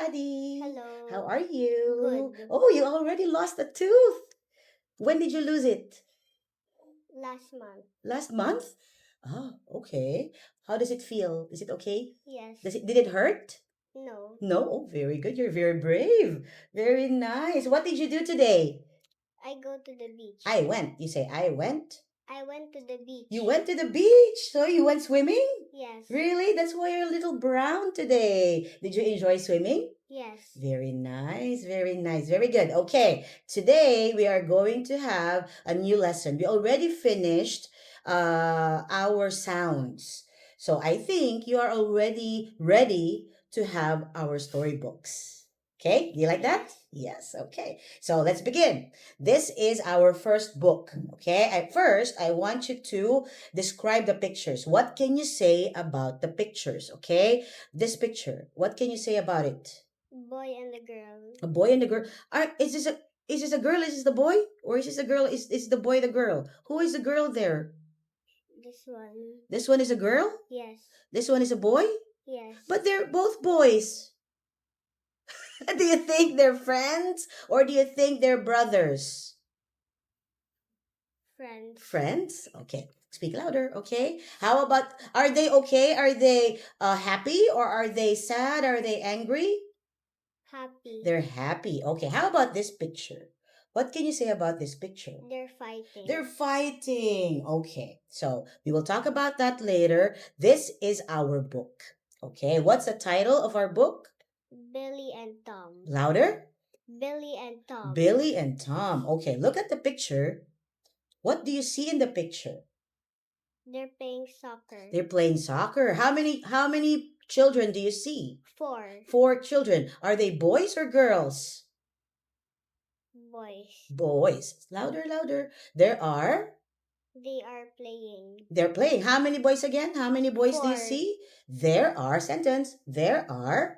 Addy. Hello. How are you? Good. Oh, you already lost a tooth. When did you lose it? Last month. Last month? Oh, okay. How does it feel? Is it okay? Yes. Did it hurt? No. No? Oh, very good. You're very brave. Very nice. What did you do today? I go to the beach. I went. You say, I went? I went to the beach. You went to the beach? So you went swimming? Yes. Really? That's why you're a little brown today. Did you enjoy swimming? Yes. Very nice, very nice, very good. Okay, today we are going to have a new lesson. We already finished our sounds. So I think you are already ready to have our storybooks. Okay, do you like that? Yes, okay. So let's begin. This is our first book. Okay, at first, I want you to describe the pictures. What can you say about the pictures? Okay, this picture, what can you say about it? Boy and the girl. A boy and a girl. Is this a girl? Is this the boy? Or is this a girl? Is the boy the girl? Who is the girl there? This one. This one is a girl? Yes. This one is a boy? Yes. But they're both boys. Do you think they're friends? Or do you think they're brothers? Friends. Friends? Okay. Speak louder, okay? How about, are they okay? Are they happy? Or are they sad? Are they angry? Happy. They're happy. Okay, how about this picture? What can you say about this picture? They're fighting. They're fighting. Okay, so we will talk about that later. This is our book. Okay, what's the title of our book? Billy and Tom. Louder? Billy and Tom. Billy and Tom. Okay, look at the picture. What do you see in the picture? They're playing soccer. They're playing soccer. How many children do you see? 4 4 children. Are they boys or girls? boys. Boys. Louder, louder. They are playing. They're playing. How many boys again? How many boys do you 4. see? There are, sentence. There are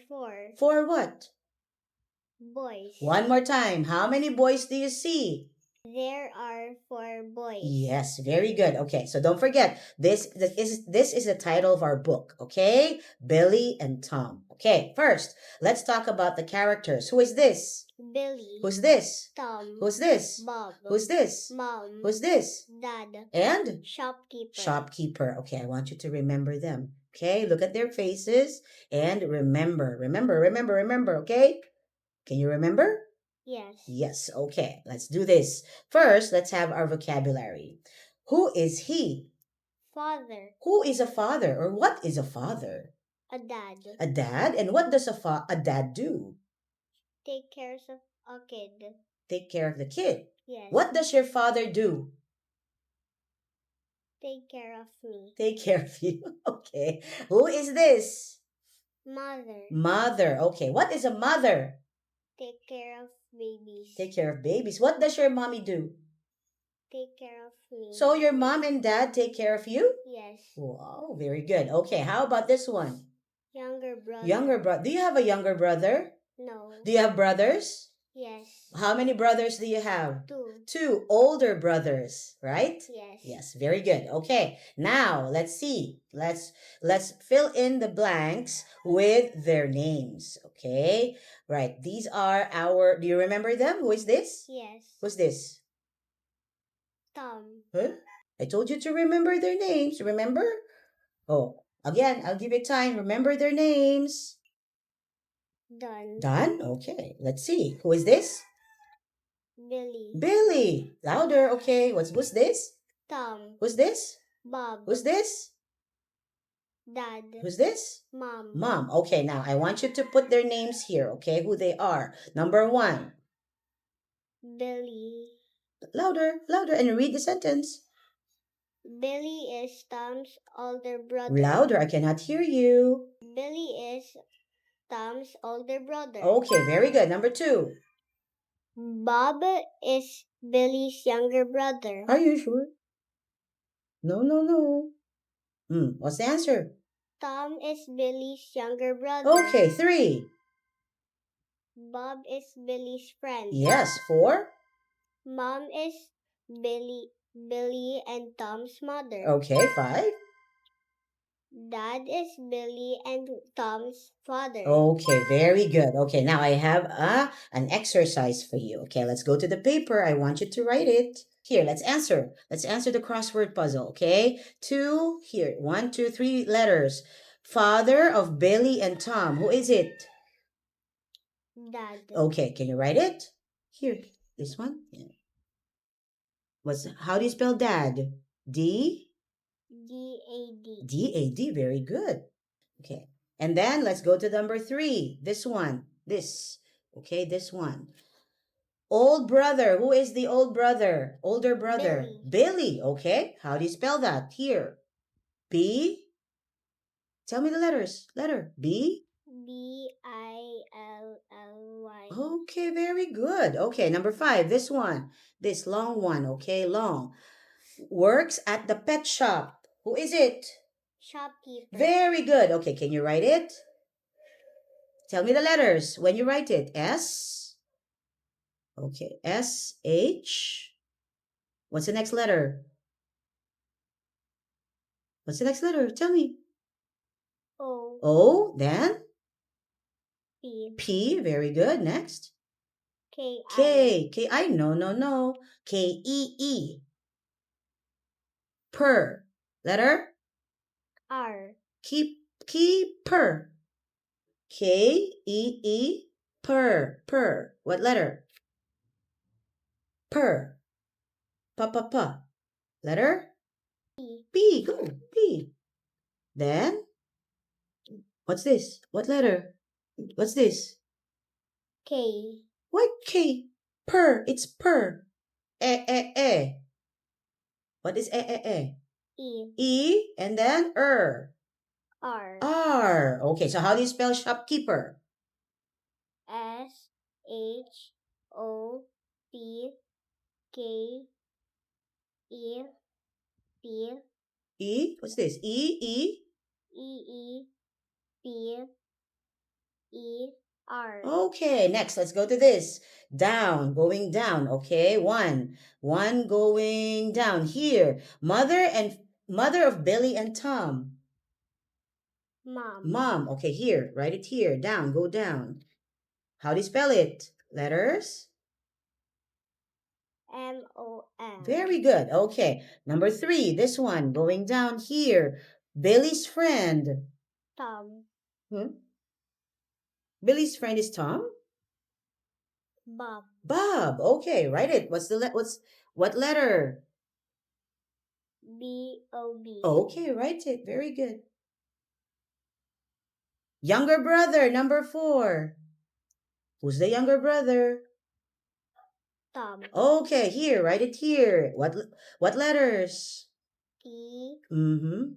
4 4 what? boys. One more time. How many boys do you see? There are 4 boys. Yes, very good. Okay, so don't forget, this is the title of our book, okay? Billy and Tom. Okay, first, let's talk about the characters. Who is this? Billy. Who's this? Tom. Who's this? Bob. Who's this? Mom. Who's this? Dad. And? Shopkeeper. Shopkeeper. Okay, I want you to remember them. Okay, look at their faces and remember. Remember, okay? Can you remember? Yes. Yes, okay. Let's do this. First, let's have our vocabulary. Who is he? Father. Who is a father or what is a father? A dad. A dad? And what does a dad do? Take care of a kid. Take care of the kid. Yes. What does your father do? Take care of me. Take care of you. Okay. Who is this? Mother. Mother. Okay. What is a mother? Take care of babies. Take care of babies. What does your mommy do? Take care of me. So your mom and dad take care of you? Yes. Wow, very good. Okay, how about this one? Younger brother. Younger brother. Do you have a younger brother? No. Do you have brothers? Yes. How many brothers do you have? 2. 2 older brothers, right? Yes. Yes, very good. Okay, now let's see. Let's fill in the blanks with their names. Okay, right. These are our. Do you remember them? Who is this? Yes. Who's this? Tom. Huh? I told you to remember their names. Remember? Oh, again, I'll give you time. Remember their names. Done. Done? Okay, let's see. Who is this? Billy. Billy. Louder. Okay, who's this? Tom. Who's this? Bob. Who's this? Dad. Who's this? Mom. Mom. Okay, now I want you to put their names here, okay? Who they are. Number 1. Billy. Louder, and read the sentence. Billy is Tom's older brother. Louder, I cannot hear you. Billy is Tom's older brother. Okay, very good. Number 2. Bob is Billy's younger brother. Are you sure? No. What's the answer? Tom is Billy's younger brother. Okay, 3. Bob is Billy's friend. Yes, 4. Mom is Billy and Tom's mother. Okay, 5. Dad is Billy and Tom's father. Okay, very good. Okay, now I have an exercise for you. Okay, let's go to the paper. I want you to write it. Here, let's answer. Let's answer the crossword puzzle, okay? Two, here, 1, 2, 3 letters. Father of Billy and Tom. Who is it? Dad. Okay, can you write it? Here, this one. Yeah. How do you spell dad? D? D-A-D. D-A-D, very good. Okay. And then let's go to number 3. This one. This. Okay, this one. Old brother. Who is the old brother? Older brother. Billy. Okay. How do you spell that? Here. B. Tell me the letters. Letter. B. B-I-L-L-Y. Okay, very good. Okay, number 5. This one. This long one. Okay, long. Works at the pet shop. Who is it? Shopkeeper. Very good. Okay, can you write it? Tell me the letters when you write it. S. Okay, S-H. What's the next letter? What's the next letter? Tell me. O. O, then? P. P, very good. Next. K. K. K-I, no. K-E-E. Per. Letter? R. Keeper. K-E-E. Per. What letter? Per. Pa. Letter? P. P. Go. P. Then? What's this? What letter? What's this? K. What K? Per. It's per. Eh. What is eh? E. E and then R. R. Okay, so how do you spell shopkeeper? S-H-O-P-K-E-P. E? What's this? E-E-P-E-R. Okay, next, let's go to this. Down, going down. Okay, one going down. Here, mother of Billy and Tom. Mom. Okay, here, write it here. Down, go down. How do you spell it? Letters? M-O-M. Very good. Okay, number 3, this one, going down here. Billy's friend. Tom. Billy's friend is Tom? Bob. Okay, write it. What letter? B-O-B. Okay, write it. Very good. Younger brother, number 4. Who's the younger brother? Tom. Okay, here, write it here. What letters? T-O-M.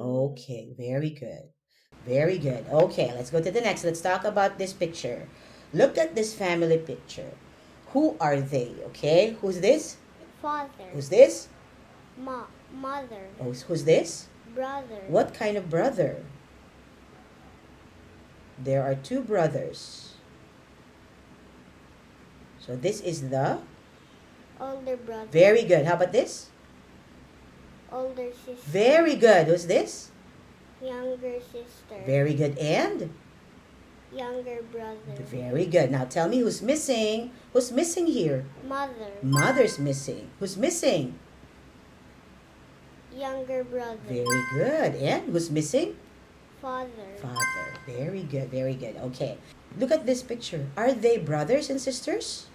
Okay, very good. Very good. Okay, let's go to the next. Let's talk about this picture. Look at this family picture. Who are they? Okay, who's this? Father. Who's this? Mother. Oh, who's this? Brother. What kind of brother? There are 2 brothers. So this is the older brother. very good. How about this? Older sister. Very good. Who's this? Younger sister. Very good. And younger brother. very good. Now tell me who's missing. Who's missing here? Mother. Mother's missing. Who's missing? Younger brother. Very good. And who's missing? Father. Father. Very good. Very good. Okay. Look at this picture. Are they brothers and sisters?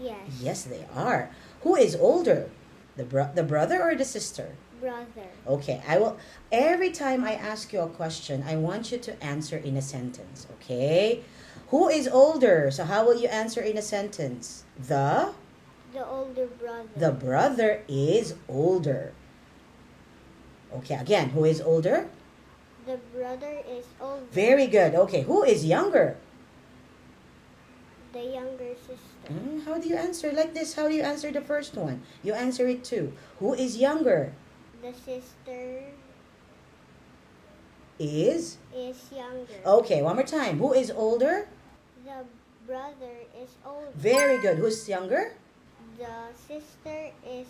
Yes. Yes, they are. Who is older? The brother or the sister? Brother. Okay, every time I ask you a question, I want you to answer in a sentence, okay? Who is older? So how will you answer in a sentence? The older brother. The brother is older. Okay, again, who is older? The brother is older. Very good. Okay, who is younger? The younger sister. How do you answer like this? How do you answer the first one? You answer it too. Who is younger? The sister is younger. Okay, one more time. Who is older? The brother is older. Very good. Who's younger? The sister is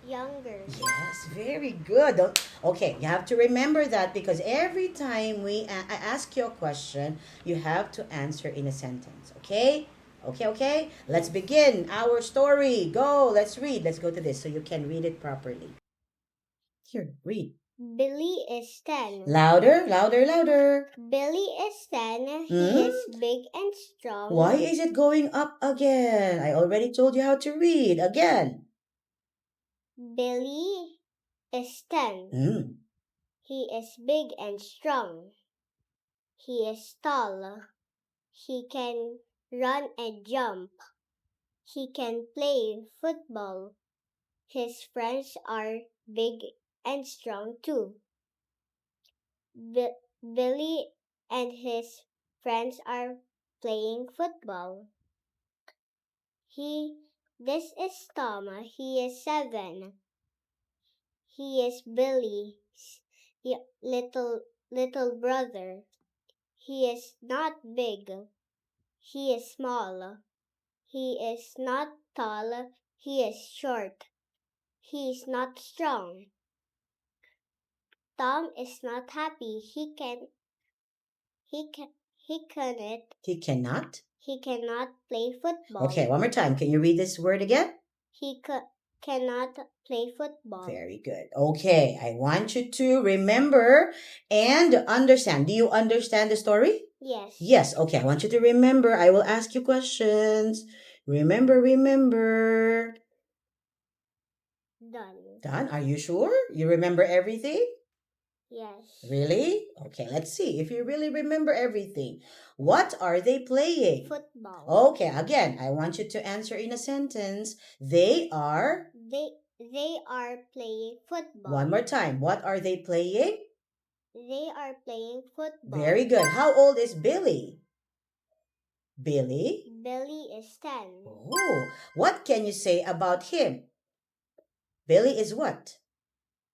Younger. Yes, very good. Okay, you have to remember that because every time I ask you a question, you have to answer in a sentence. Okay? Okay, okay? Let's Yes. begin our story. Go, let's read. Let's go to this so you can read it properly. Here, read. Billy is 10. Louder, louder, louder. Billy is 10. He Hmm? is big and strong. Why is it going up again? I already told you how to read. Again. Billy is 10. Hmm. He is big and strong. He is tall. He can run and jump. He can play football. His friends are big and strong too. Billy and his friends are playing football. This is Tom. He is 7. He is Billy's little brother. He is not big. He is small. He is not tall. He is short. He is not strong. Tom is not happy. He can he cannot He cannot. he cannot play football. Okay, one more time. Can you read this word again? He cannot play football. Very good. Okay, I want you to remember and understand. Do you understand the story? Yes. Yes. Okay, I want you to remember. I will ask you questions. Remember, remember. Done. Done? Are you sure? You remember everything? Yes. Really? Okay, let's see if you really remember everything. What are they playing? Football. Okay, again, I want you to answer in a sentence. They are. They are playing football. One more time. What are they playing? They are playing football. Very good. How old is Billy? Billy? Billy is 10. Oh, what can you say about him? Billy is what?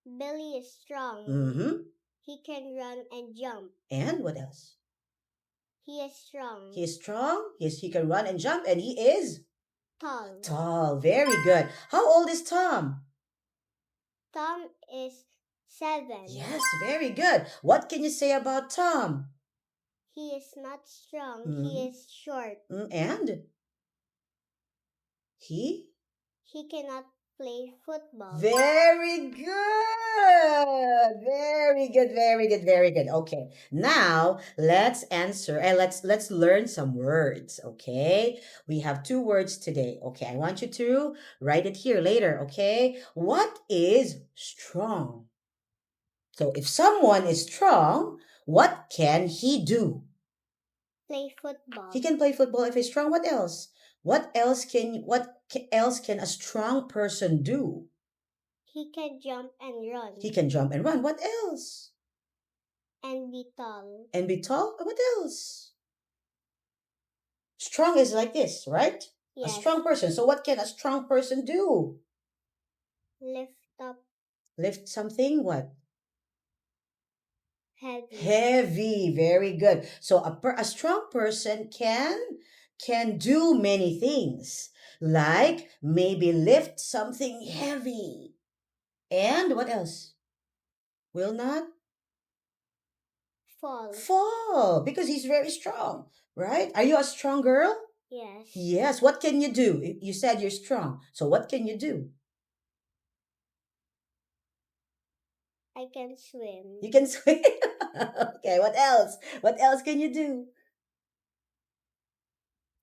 Billy is strong. Mm-hmm. He can run and jump. And what else? He is strong. He is strong. He can run and jump, and he is Tall. tall. Very good. How old is Tom? Tom is 7. Yes, very good. What can you say about Tom? He is not strong. Mm. He is short. And he? He cannot play football. Very good. Very good. Very good. Very good. Okay. Now let's answer and let's learn some words. Okay. We have 2 words today. Okay. I want you to write it here later. Okay. What is strong? So if someone is strong, what can he do? Play football. He can play football if he's strong. What else? What else can a strong person do? He can jump and run. He can jump and run. What else? And be tall. And be tall. What else? Strong is like this, right? Yes. A strong person. So what can a strong person do? Lift up. Lift something. What? Heavy. Heavy. Very good. So a strong person can do many things, like maybe lift something heavy. And what else? Will not fall because he's very strong, right? Are you a strong girl? Yes. Yes. What can you do? You said you're strong. So what can you do? I can swim. You can swim. Okay, what else? What else can you do?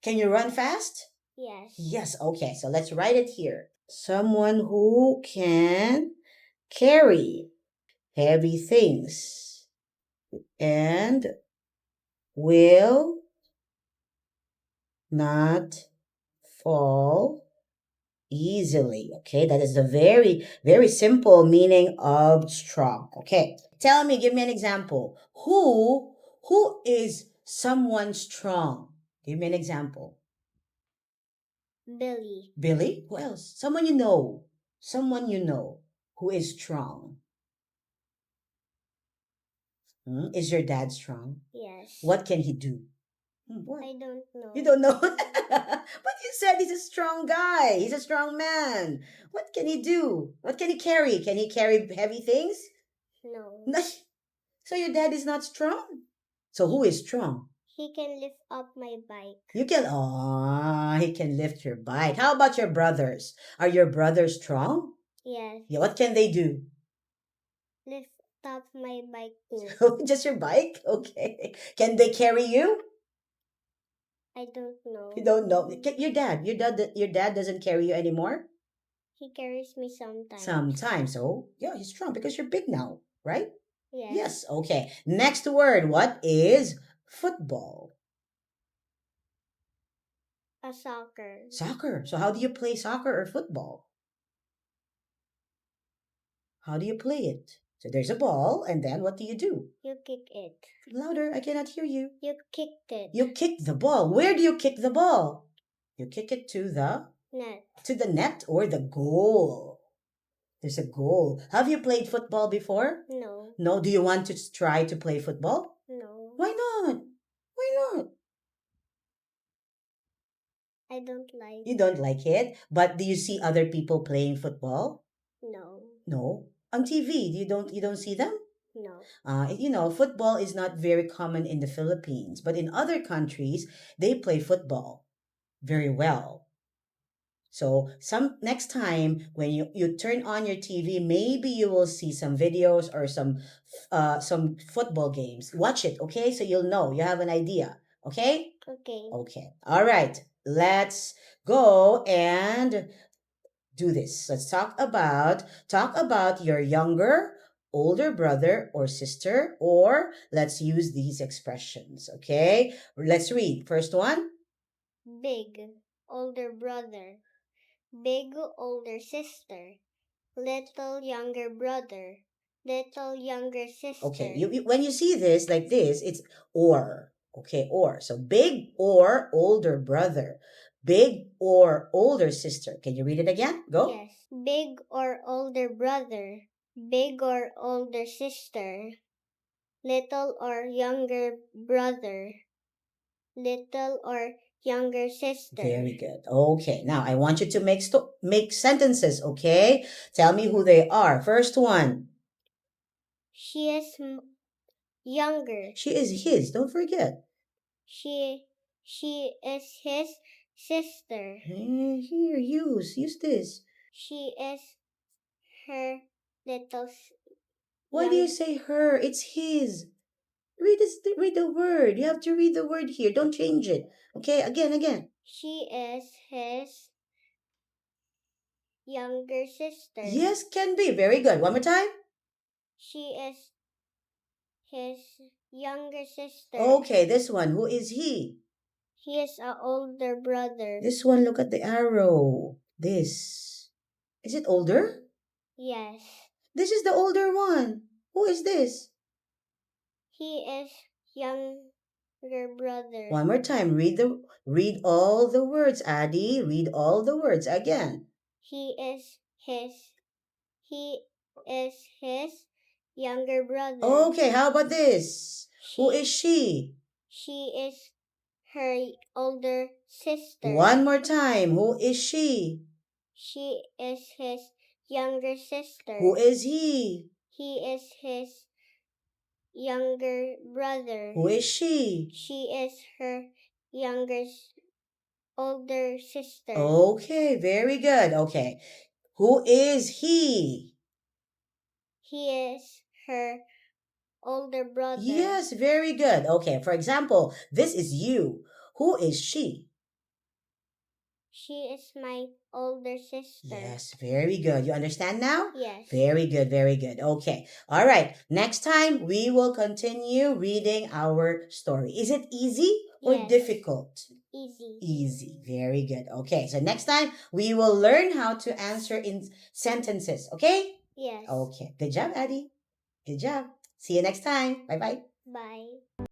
Can you run fast? Yes. Yes. Okay, so let's write it here. Someone who can carry heavy things and will not fall easily. Okay, that is the very, very simple meaning of strong. Okay, tell me, give me an example. Who is someone strong? Give me an example. Billy. Billy? Who else? Someone you know. Someone you know who is strong. Is your dad strong? Yes. What can he do? What? I don't You know. don't know? But you said he's a strong guy. He's a strong man. What can he do? What can he carry? Can he carry heavy things? No. No. So your dad is not strong? So who is strong? He can lift up my bike. You can, he can lift your bike. How about your brothers? Are your brothers strong? Yes. Yeah, what can they do? Lift up my bike too. Just your bike? Okay. Can they carry you? I don't know. You don't know. Your dad doesn't carry you anymore? He carries me sometimes. Sometimes. So, yeah, he's strong because you're big now, right? Yes. Yes. Okay. Next word. What is football? A soccer. Soccer. So, how do you play soccer or football? How do you play it? So, there's a ball, and then what do you do? You kick it. Louder. I cannot hear you. You kicked it. You kick the ball. Where do you kick the ball? You kick it to the Net. net or the goal. There's a goal. Have you played football before? No. No. Do you want to try to play football? No. Why not? Why not? I don't like. You don't like it, but do you see other people playing football? No. No. On TV, you don't see them? No. Football is not very common in the Philippines, but in other countries, they play football very well. So some next time when you turn on your TV, maybe you will see some videos or some football games. Watch it, okay? So you'll know, you have an idea, okay? Okay. Okay. All right. Let's go and do this. Let's talk about your younger, older brother or sister, or let's use these expressions, okay? Let's read. First one. Big older brother. Big older sister. Little younger brother. Little younger sister. Okay, when you see this like this, it's or. Okay, or. So big or older brother, big or older sister. Can you read it again? Go. Yes. Big or older brother. Big or older sister. Little or younger brother. Little or younger sister. Very good. Okay, now I want you to make sentences. Okay, tell me who they are. First one. She is younger. She is his. Don't forget. She is his sister. Here, use this. She is her little. Why do you say her? It's his. Read the word. You have to read the word here. Don't change it. Okay, again. She is his younger sister. Yes, can be. Very good. One more time. She is his younger sister. Okay, this one. Who is he? He is an older brother. This one, look at the arrow. This. Is it older? Yes. This is the older one. Who is this? He is younger brother. One more time. Read all the words, Addy. Read all the words again. He is his younger brother. Okay, how about this? Who is she? She is her older sister. One more time. Who is she? She is his younger sister. Who is he? He is his younger brother. Who is she? She is her older sister. Okay, very good. Okay. Who is he? He is her older brother. Yes, very good. Okay, for example, this is you. Who is she? She is my older sister. Yes, very good. You understand now? Yes. Very good, very good. Okay. All right. Next time we will continue reading our story. Is it easy or Yes. difficult? Easy. Easy. Very good. Okay. So next time we will learn how to answer in sentences. Okay? Yes. Okay. Good job, Addy. Good job. See you next time. Bye-bye. Bye.